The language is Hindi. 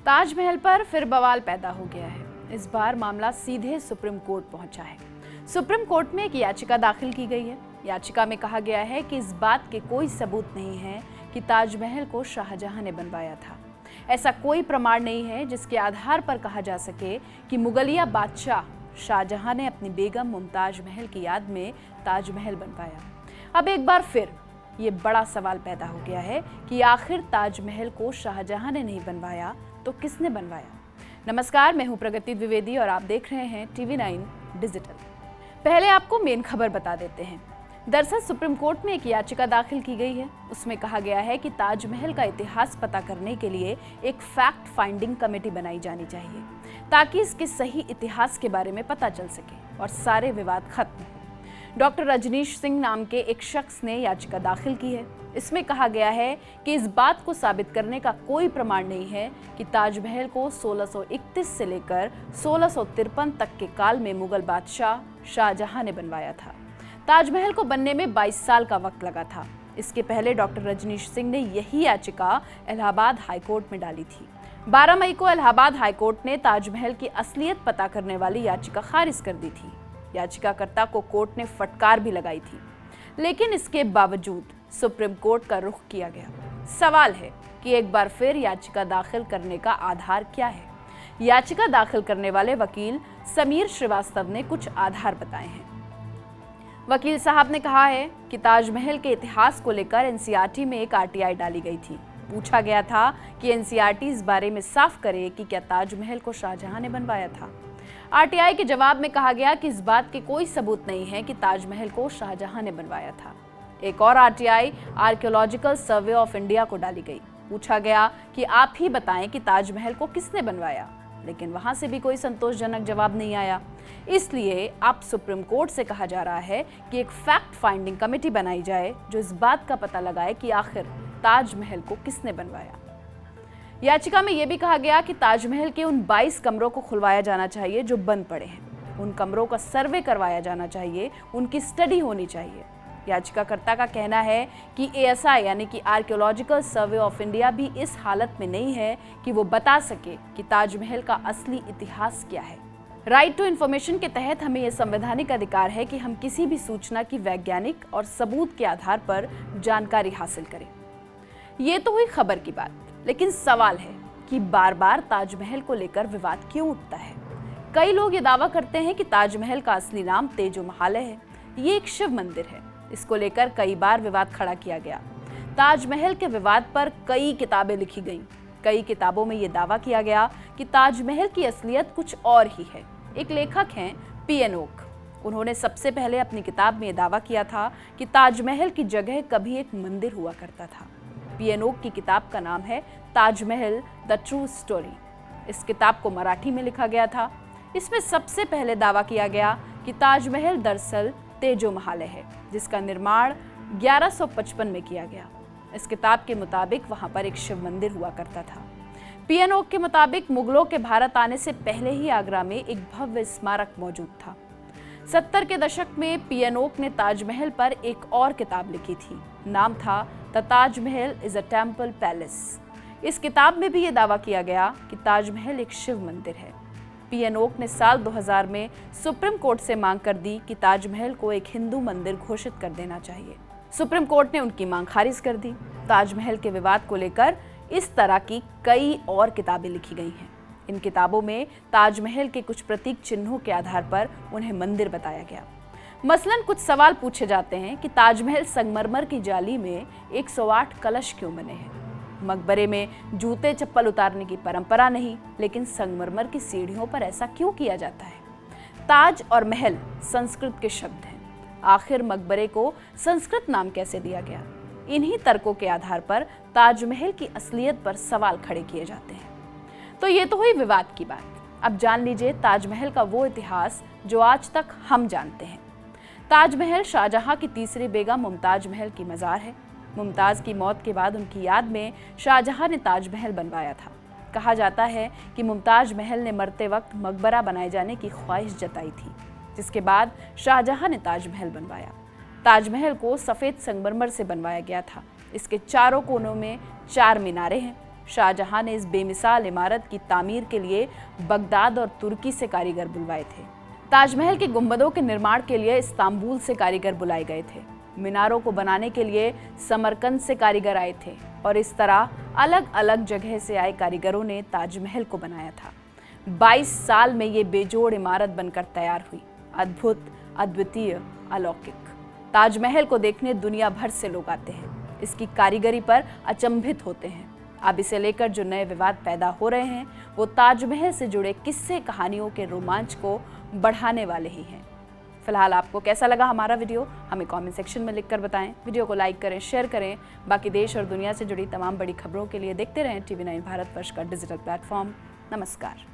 ताजमहल पर फिर बवाल पैदा हो गया है। इस बार मामला सीधे सुप्रीम कोर्ट पहुंचा है। सुप्रीम कोर्ट में एक याचिका दाखिल की गई है। याचिका में कहा गया है कि इस बात के कोई सबूत नहीं है कि ताजमहल को शाहजहां ने बनवाया था। ऐसा कोई प्रमाण नहीं है जिसके आधार पर कहा जा सके कि मुगलिया बादशाह शाहजहां ने अपनी बेगम मुमताज महल की याद में ताजमहल बनवाया। अब एक बार फिर ये बड़ा सवाल पैदा हो गया है कि आखिर ताजमहल को शाहजहां ने नहीं बनवाया तो किसने बनवाया। नमस्कार, मैं हूं प्रगति द्विवेदी और आप देख रहे हैं TV9 डिजिटल। पहले आपको मेन खबर बता देते हैं। दरअसल सुप्रीम कोर्ट में एक याचिका दाखिल की गई है। उसमें कहा गया है कि ताजमहल का इतिहास पता करने के लिए एक फैक्ट फाइंडिंग कमेटी बनाई जानी चाहिए ताकि इसके सही इतिहास के बारे में पता चल सके और सारे विवाद खत्म हो। डॉक्टर रजनीश सिंह नाम के एक शख्स ने याचिका दाखिल की है। इसमें कहा गया है कि इस बात को साबित करने का कोई प्रमाण नहीं है कि ताजमहल को 1631 से लेकर 1653 तक के काल में मुगल बादशाह शाहजहां ने बनवाया था। ताजमहल को बनने में 22 साल का वक्त लगा था। इसके पहले डॉक्टर रजनीश सिंह ने यही याचिका इलाहाबाद हाईकोर्ट में डाली थी। 12 मई को इलाहाबाद हाईकोर्ट ने ताजमहल की असलियत पता करने वाली याचिका खारिज कर दी थी। याचिकाकर्ता को कोर्ट ने फटकार भी लगाई थी, लेकिन इसके बावजूद सुप्रीम कोर्ट का रुख किया गया। सवाल है कि एक बार फिर याचिका दाखिल करने का आधार क्या है। याचिका दाखिल करने वाले वकील समीर श्रीवास्तव ने कुछ आधार बताए हैं। वकील साहब ने कहा है कि ताजमहल के इतिहास को लेकर एनसीईआरटी में एक RTI डाली गई थी। पूछा गया था कि एनसीईआरटी इस बारे में साफ करे कि क्या ताजमहल को शाहजहां ने बनवाया था। RTI के जवाब में कहा गया कि इस बात के कोई सबूत नहीं है कि ताजमहल को शाहजहां ने बनवाया था। एक और RTI archaeological survey of India को डाली गई। पूछा गया कि आप ही बताएं कि ताजमहल को किसने बनवाया, लेकिन वहां से भी कोई संतोषजनक जवाब नहीं आया। इसलिए अब सुप्रीम कोर्ट से कहा जा रहा है कि एक फैक्ट फाइंडिंग कमेटी बनाई जाए जो इस बात का पता लगाए कि आखिर ताजमहल को किसने बनवाया। याचिका में यह भी कहा गया कि ताजमहल के उन 22 कमरों को खुलवाया जाना चाहिए जो बंद पड़े हैं। उन कमरों का सर्वे करवाया जाना चाहिए, उनकी स्टडी होनी चाहिए। याचिकाकर्ता का कहना है कि ASI यानी कि आर्कियोलॉजिकल सर्वे ऑफ इंडिया भी इस हालत में नहीं है कि वो बता सके कि ताजमहल का असली इतिहास क्या है। राइट टू इन्फॉर्मेशन के तहत हमें यह संवैधानिक अधिकार है कि हम किसी भी सूचना की वैज्ञानिक और सबूत के आधार पर जानकारी हासिल करें। ये तो हुई खबर की बात, लेकिन सवाल है कि बार बार ताजमहल को लेकर विवाद क्यों उठता है। कई लोग ये दावा करते हैं कि ताजमहल का असली नाम तेजो महाल है। ये एक शिव मंदिर है। इसको लेकर कई बार विवाद खड़ा किया गया। ताजमहल के विवाद पर कई किताबें लिखी गईं। कई किताबों में ये दावा किया गया कि ताजमहल की असलियत कुछ और ही है। एक लेखक हैं PN ओक। उन्होंने सबसे पहले अपनी किताब में ये दावा किया था कि ताजमहल की जगह कभी एक मंदिर हुआ करता था। PN ओक की किताब का नाम है ताजमहल द ट्रू स्टोरी। इस किताब को मराठी में लिखा गया था। इसमें सबसे पहले दावा किया गया कि ताजमहल दरअसल तेजो महाल है, जिसका निर्माण 1155 में किया गया। इस किताब के मुताबिक वहां पर एक शिव मंदिर हुआ करता था। PN ओक के मुताबिक मुगलों के भारत आने से पहले ही आगरा में एक भव्य स्मारक मौजूद था। 70 के दशक में PN ओक ने ताजमहल पर एक और किताब लिखी थी। नाम था the Taj Mahal is a temple palace. इस किताब में भी ये दावा किया गया कि ताजमहल एक शिव मंदिर है। PN ओक ने साल 2000 में सुप्रीम कोर्ट से मांग कर दी कि ताजमहल को एक हिंदू मंदिर घोषित कर देना चाहिए। सुप्रीम कोर्ट ने उनकी मांग खारिज कर दी। ताजमहल के विवाद को लेकर इस तरह की कई और किताबें लिखी गई हैं। इन किताबों में ताजमहल के कुछ प्रतीक चिन्हों के आधार पर उन्हें मंदिर बताया गया। मसलन कुछ सवाल पूछे जाते हैं कि ताजमहल संगमरमर की जाली में 108 कलश क्यों बने हैं। मकबरे में जूते चप्पल उतारने की परंपरा नहीं, लेकिन संगमरमर की सीढ़ियों पर ऐसा क्यों किया जाता है। ताज और महल संस्कृत के शब्द हैं। आखिर मकबरे को संस्कृत नाम कैसे दिया गया। इन्हीं तर्कों के आधार पर ताजमहल की असलियत पर सवाल खड़े किए जाते हैं। तो ये तो हुई विवाद की बात। अब जान लीजिए ताजमहल का वो इतिहास जो आज तक हम जानते हैं। ताजमहल शाहजहां की तीसरी बेगम मुमताज महल की मज़ार है। मुमताज की मौत के बाद उनकी याद में शाहजहां ने ताजमहल बनवाया था। कहा जाता है कि मुमताज महल ने मरते वक्त मकबरा बनाए जाने की ख्वाहिश जताई थी, जिसके बाद शाहजहां ने ताजमहल बनवाया। ताजमहल को सफ़ेद संगमरमर से बनवाया गया था। इसके चारों कोनों में 4 मीनारें हैं। शाहजहां ने इस बेमिसाल इमारत की तामीर के लिए बगदाद और तुर्की से कारीगर बुलवाए थे। ताजमहल के गुंबदों के निर्माण के लिए इस्तांबुल से कारीगर बुलाए गए थे। मीनारों को बनाने के लिए समरकंद से कारीगर आए थे और इस तरह अलग अलग जगह से आए कारीगरों ने ताजमहल को बनाया था। 22 साल में ये बेजोड़ इमारत बनकर तैयार हुई। अद्भुत, अद्वितीय, अलौकिक। ताजमहल को देखने दुनिया भर से लोग आते हैं, इसकी कारीगरी पर अचंभित होते हैं। अब इसे लेकर जो नए विवाद पैदा हो रहे हैं वो ताजमहल से जुड़े किस्से कहानियों के रोमांच को बढ़ाने वाले ही हैं। फिलहाल आपको कैसा लगा हमारा वीडियो, हमें कमेंट सेक्शन में लिखकर बताएं। वीडियो को लाइक करें, शेयर करें। बाकी देश और दुनिया से जुड़ी तमाम बड़ी खबरों के लिए देखते रहें TV9 भारतवर्ष का डिजिटल प्लेटफॉर्म। नमस्कार।